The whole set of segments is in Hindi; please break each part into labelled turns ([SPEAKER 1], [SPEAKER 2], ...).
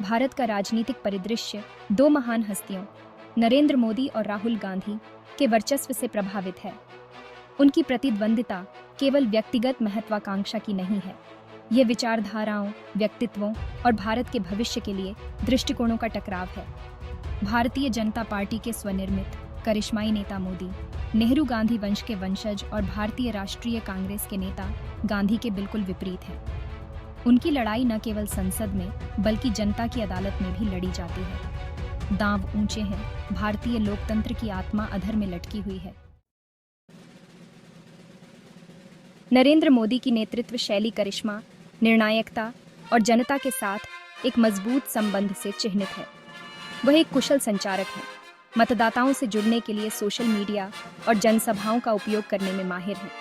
[SPEAKER 1] भारत का राजनीतिक परिदृश्य दो महान हस्तियों नरेंद्र मोदी और राहुल गांधी के वर्चस्व से प्रभावित है। उनकी प्रतिद्वंदिता केवल व्यक्तिगत महत्वाकांक्षा की नहीं है, ये विचारधाराओं, व्यक्तित्वों और भारत के भविष्य के लिए दृष्टिकोणों का टकराव है। भारतीय जनता पार्टी के स्वनिर्मित करिश्माई नेता मोदी, नेहरू गांधी वंश के वंशज और भारतीय राष्ट्रीय कांग्रेस के नेता गांधी के बिल्कुल विपरीत हैं। उनकी लड़ाई न केवल संसद में बल्कि जनता की अदालत में भी लड़ी जाती है। दांव ऊंचे हैं, भारतीय लोकतंत्र की आत्मा अधर में लटकी हुई है। नरेंद्र मोदी की नेतृत्व शैली करिश्मा, निर्णायकता और जनता के साथ एक मजबूत संबंध से चिह्नित है। वह एक कुशल संचारक हैं, मतदाताओं से जुड़ने के लिए सोशल मीडिया और जनसभाओं का उपयोग करने में माहिर हैं।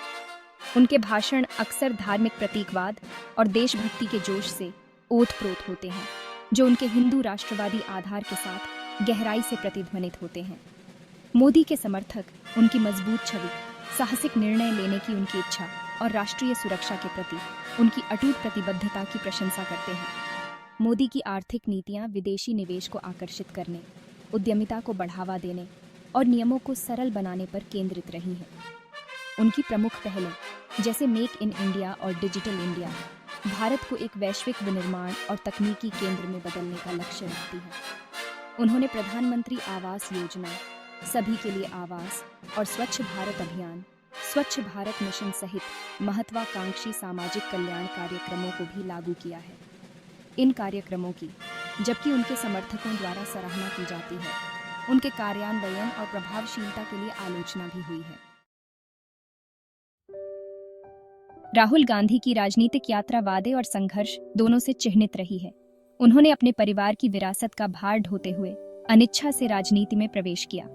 [SPEAKER 1] उनके भाषण अक्सर धार्मिक प्रतीकवाद और देशभक्ति के जोश से ओतप्रोत होते हैं, जो उनके हिंदू राष्ट्रवादी आधार के साथ गहराई से प्रतिध्वनित होते हैं। मोदी के समर्थक उनकी मजबूत छवि, साहसिक निर्णय लेने की उनकी इच्छा और राष्ट्रीय सुरक्षा के प्रति उनकी अटूट प्रतिबद्धता की प्रशंसा करते हैं। मोदी की आर्थिक नीतियां विदेशी निवेश को आकर्षित करने, उद्यमिता को बढ़ावा देने और नियमों को सरल बनाने पर केंद्रित रही हैं। उनकी प्रमुख पहलें जैसे मेक इन इंडिया और डिजिटल इंडिया भारत को एक वैश्विक विनिर्माण और तकनीकी केंद्र में बदलने का लक्ष्य रखती हैं। उन्होंने प्रधानमंत्री आवास योजना, सभी के लिए आवास और स्वच्छ भारत अभियान, स्वच्छ भारत मिशन सहित महत्वाकांक्षी सामाजिक कल्याण कार्यक्रमों को भी लागू किया है। इन कार्यक्रमों की जबकि उनके समर्थकों द्वारा सराहना की जाती है, उनके कार्यान्वयन और प्रभावशीलता के लिए आलोचना भी हुई है। राहुल गांधी की राजनीतिक यात्रा वादे और संघर्ष दोनों से चिह्नित रही है। उन्होंने अपने परिवार की विरासत का भार ढोते हुए अनिच्छा से राजनीति में प्रवेश किया।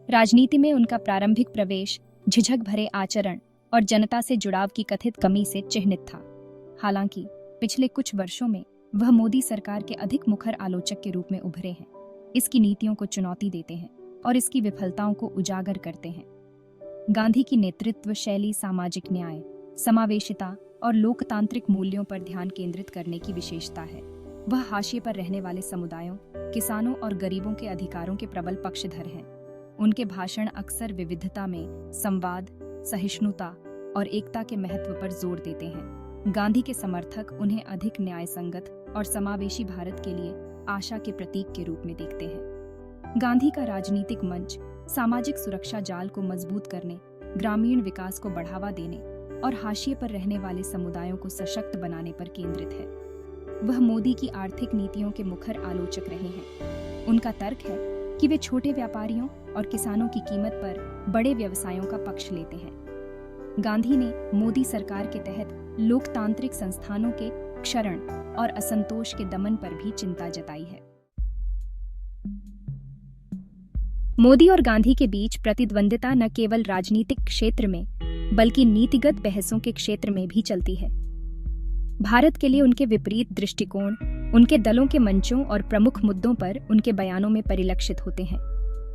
[SPEAKER 1] राजनीति में उनका प्रारंभिक प्रवेश झिझक भरे आचरण और जनता से जुड़ाव की कथित कमी से चिह्नित था। हालांकि पिछले कुछ वर्षों में वह मोदी सरकार के अधिक मुखर आलोचक के रूप में उभरे हैं, इसकी नीतियों को चुनौती देते हैं और इसकी विफलताओं को उजागर करते हैं। गांधी की नेतृत्व शैली सामाजिक न्याय, समावेशिता और लोकतांत्रिक मूल्यों पर ध्यान केंद्रित करने की विशेषता है। वह हाशिए पर रहने वाले समुदायों, किसानों और गरीबों के अधिकारों के प्रबल पक्षधर हैं। उनके भाषण अक्सर विविधता में संवाद, सहिष्णुता और एकता के महत्व पर जोर देते हैं। गांधी के समर्थक उन्हें अधिक न्याय संगत और समावेशी भारत के लिए आशा के प्रतीक के रूप में देखते हैं। गांधी का राजनीतिक मंच सामाजिक सुरक्षा जाल को मजबूत करने, ग्रामीण विकास को बढ़ावा देने और हाशिए पर रहने वाले समुदायों को सशक्त बनाने पर केंद्रित है। वह मोदी की आर्थिक नीतियों के मुखर आलोचक रहे हैं। उनका तर्क है कि वे छोटे व्यापारियों और किसानों की कीमत पर बड़े व्यवसायों का पक्ष लेते हैं। गांधी ने मोदी सरकार के तहत लोकतांत्रिक संस्थानों के क्षरण और असंतोष के दमन पर भी चिंता जताई है। मोदी और गांधी के बीच प्रतिद्वंदिता न केवल राजनीतिक क्षेत्र में बल्कि नीतिगत बहसों के क्षेत्र में भी चलती है। भारत के लिए उनके विपरीत दृष्टिकोण उनके दलों के मंचों और प्रमुख मुद्दों पर उनके बयानों में परिलक्षित होते हैं।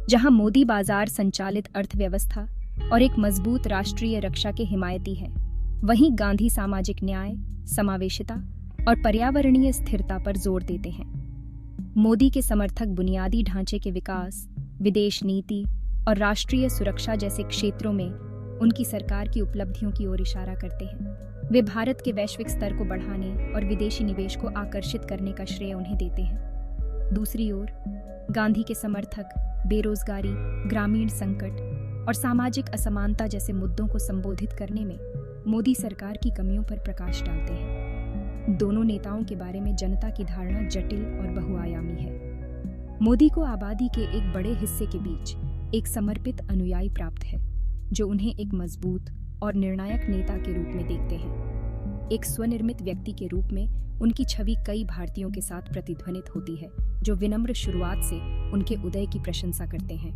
[SPEAKER 1] जहां मोदी बाजार संचालित अर्थव्यवस्था और एक मजबूत राष्ट्रीय रक्षा के हिमायती है, वहीं गांधी सामाजिक न्याय, समावेशिता और पर्यावरणीय स्थिरता पर जोर देते हैं। मोदी के समर्थक बुनियादी ढांचे के विकास, विदेश नीति और राष्ट्रीय सुरक्षा जैसे क्षेत्रों में उनकी सरकार की उपलब्धियों की ओर इशारा करते हैं। वे भारत के वैश्विक स्तर को बढ़ाने और विदेशी निवेश को आकर्षित करने का श्रेय उन्हें देते हैं। दूसरी ओर गांधी के समर्थक बेरोजगारी, ग्रामीण संकट और सामाजिक असमानता जैसे मुद्दों को संबोधित करने में मोदी सरकार की कमियों पर प्रकाश डालते हैं। दोनों नेताओं के बारे में जनता की धारणा जटिल और बहुआयामी है। मोदी को आबादी के एक बड़े हिस्से के बीच एक समर्पित अनुयायी प्राप्त है, जो उन्हें एक मजबूत और निर्णायक नेता के रूप में देखते हैं। एक स्वनिर्मित व्यक्ति के रूप में उनकी छवि कई भारतीयों के साथ प्रतिध्वनित होती है, जो विनम्र शुरुआत से उनके उदय की प्रशंसा करते हैं।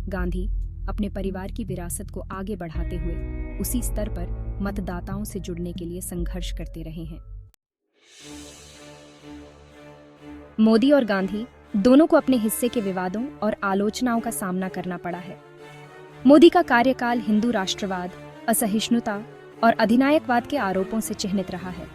[SPEAKER 1] गांधी अपने परिवार की विरासत को आगे बढ़ाते हुए उसी स्तर पर मतदाताओं से जुड़ने के लिए संघर्ष करते रहे हैं। मोदी और गांधी दोनों को अपने हिस्से के विवादों और आलोचनाओं का सामना करना पड़ा है। मोदी का कार्यकाल हिंदू राष्ट्रवाद, असहिष्णुता और अधिनायकवाद के आरोपों से चिह्नित रहा है।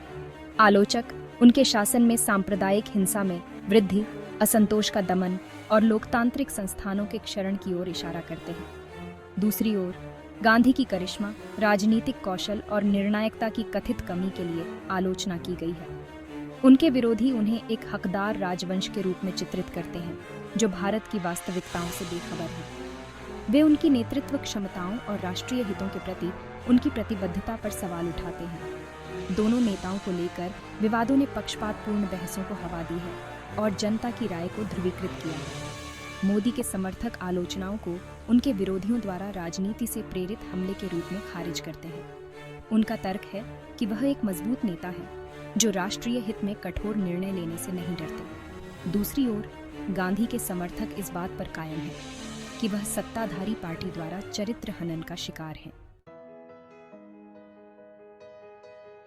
[SPEAKER 1] आलोचक उनके शासन में सांप्रदायिक हिंसा में वृद्धि, असंतोष का दमन और लोकतांत्रिक संस्थानों के क्षरण की ओर इशारा करते हैं। दूसरी ओर गांधी की करिश्मा, राजनीतिक कौशल और निर्णायकता की कथित कमी के लिए आलोचना की गई है। उनके विरोधी उन्हें एक हकदार राजवंश के रूप में चित्रित करते हैं, जो भारत की वास्तविकताओं से बेखबर है। वे उनकी नेतृत्व क्षमताओं और राष्ट्रीय हितों के प्रति उनकी प्रतिबद्धता पर सवाल उठाते हैं। दोनों नेताओं को लेकर विवादों ने पक्षपातपूर्ण बहसों को हवा दी है और जनता की राय को ध्रुवीकृत किया है। मोदी के समर्थक आलोचनाओं को उनके विरोधियों द्वारा राजनीति से प्रेरित हमले के रूप में खारिज करते हैं। उनका तर्क है कि वह एक मजबूत नेता है जो राष्ट्रीय हित में कठोर निर्णय लेने से नहीं डरते। दूसरी ओर गांधी के समर्थक इस बात पर कायम हैं कि वह सत्ताधारी पार्टी द्वारा चरित्र हनन का शिकार हैं।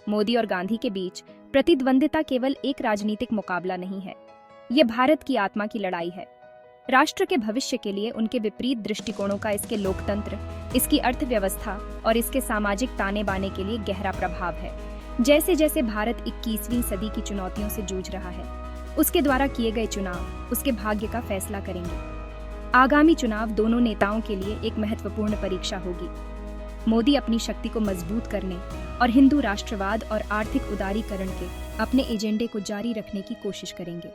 [SPEAKER 1] मोदी और गांधी के बीच प्रतिद्वंदिता केवल एक राजनीतिक मुकाबला नहीं है, ये भारत की आत्मा की लड़ाई है। राष्ट्र के भविष्य के लिए उनके विपरीत दृष्टिकोणों का इसके लोकतंत्र, इसकी अर्थव्यवस्था और इसके सामाजिक ताने बाने के लिए गहरा प्रभाव है। जैसे जैसे भारत 21वीं सदी की चुनौतियों से जूझ रहा है, उसके द्वारा किए गए चुनाव उसके भाग्य का फैसला करेंगे। आगामी चुनाव दोनों नेताओं के लिए एक महत्वपूर्ण परीक्षा होगी। मोदी अपनी शक्ति को मजबूत करने और हिंदू राष्ट्रवाद और आर्थिक उदारीकरण के अपने एजेंडे को जारी रखने की कोशिश करेंगे।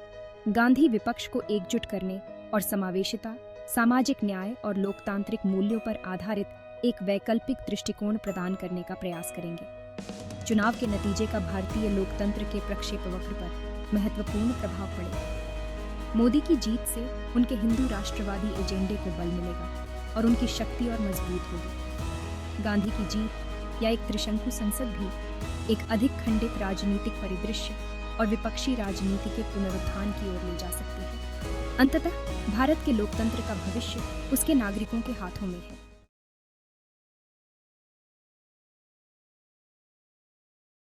[SPEAKER 1] गांधी विपक्ष को एकजुट करने और समावेशिता, सामाजिक न्याय और लोकतांत्रिक मूल्यों पर आधारित एक वैकल्पिक दृष्टिकोण प्रदान करने का प्रयास करेंगे। चुनाव के नतीजे का भारतीय लोकतंत्र के प्रक्षेपवक्र पर महत्वपूर्ण प्रभाव पड़ेगा। मोदी की जीत से उनके हिंदू राष्ट्रवादी एजेंडे को बल मिलेगा और उनकी शक्ति और मजबूत होगी। गांधी की जीत या एक त्रिशंकु संसद भी एक अधिक खंडित राजनीतिक परिदृश्य और विपक्षी राजनीति के पुनरुत्थान की ओर ले जा सकती है। अंततः भारत के लोकतंत्र का भविष्य उसके नागरिकों के हाथों में है।